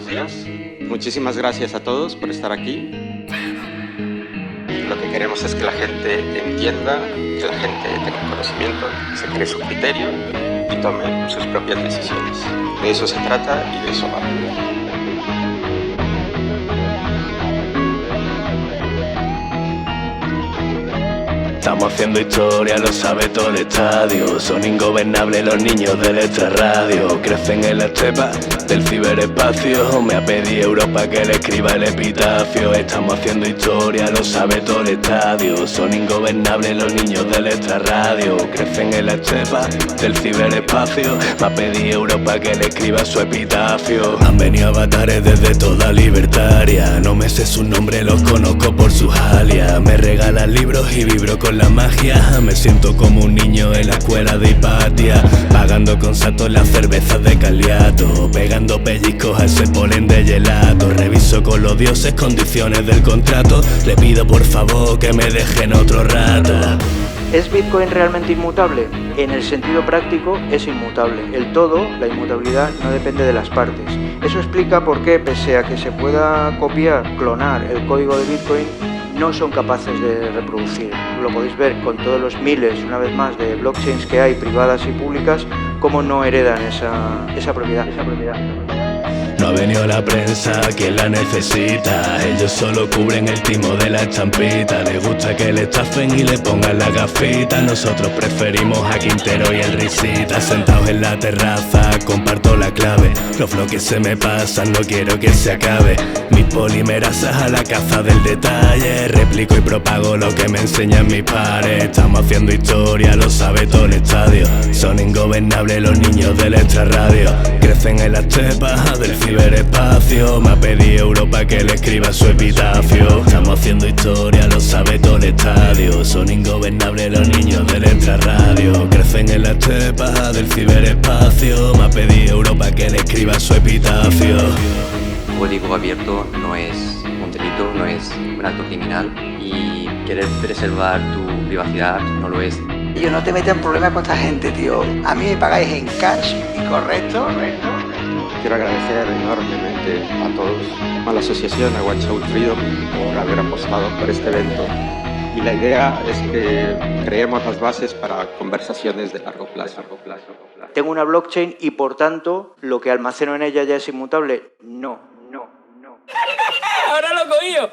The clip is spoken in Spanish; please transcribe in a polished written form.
buenos días. Muchísimas gracias a todos por estar aquí. Lo que queremos es que la gente entienda, que la gente tenga conocimiento, se cree su criterio y tome sus propias decisiones. De eso se trata y de eso va. Estamos haciendo historia, lo sabe todo el estadio. Son ingobernables los niños del extrarradio. Crecen en la estepa del ciberespacio. Me ha pedido Europa que le escriba el epitafio. Estamos haciendo historia, lo sabe todo el estadio. Son ingobernables los niños del extrarradio. Crecen en la estepa del ciberespacio. Me ha pedido Europa que le escriba su epitafio. Han venido avatares desde toda libertaria. No me sé su nombre, los conozco por sus alias. Me regalan libros y vibro con la magia. Me siento como un niño en la escuela de Hipatia, pagando con saltos las cervezas de Caliato, pegando pellizcos a ese polen de gelato. Reviso con los dioses condiciones del contrato. Le pido por favor que me dejen otro rato. ¿Es Bitcoin realmente inmutable? En el sentido práctico es inmutable. El todo, la inmutabilidad, no depende de las partes. Eso explica por qué, pese a que se pueda copiar, clonar el código de Bitcoin, no son capaces de reproducir. Lo podéis ver con todos los miles, una vez más, de blockchains que hay, privadas y públicas, cómo no heredan esa propiedad. No ha venido la prensa, quien la necesita. Ellos solo cubren el timo de la estampita. Les gusta que le estafen y le pongan la gafita. Nosotros preferimos a Quintero y el Risita. Sentados en la terraza, comparto la clave. Los bloques se me pasan, no quiero que se acabe. Mis polimerasas a la caza del detalle. Replico y propago lo que me enseñan mis pares. Estamos haciendo historia, lo sabe todo el estadio. Son ingobernables los niños del extrarradio. Crecen en las estepas del ciberespacio. Me ha pedido Europa que le escriba su epitafio. Estamos haciendo historia, lo sabe todo el estadio. Son ingobernables los niños del extrarradio. Crecen en la estepa del ciberespacio. Me ha pedido Europa que le escriba su epitafio. Código abierto no es un delito, no es un acto criminal, y querer preservar tu privacidad no lo es. Tío, no te metas en problemas con esta gente, tío. A mí me pagáis en cash y correcto. Quiero agradecer enormemente a todos, a la asociación, a Watch Out Freedom, por haber apostado por este evento. Y la idea es que creemos las bases para conversaciones de largo plazo. ¿Tengo una blockchain y por tanto lo que almaceno en ella ya es inmutable? No. Ahora lo he cogido.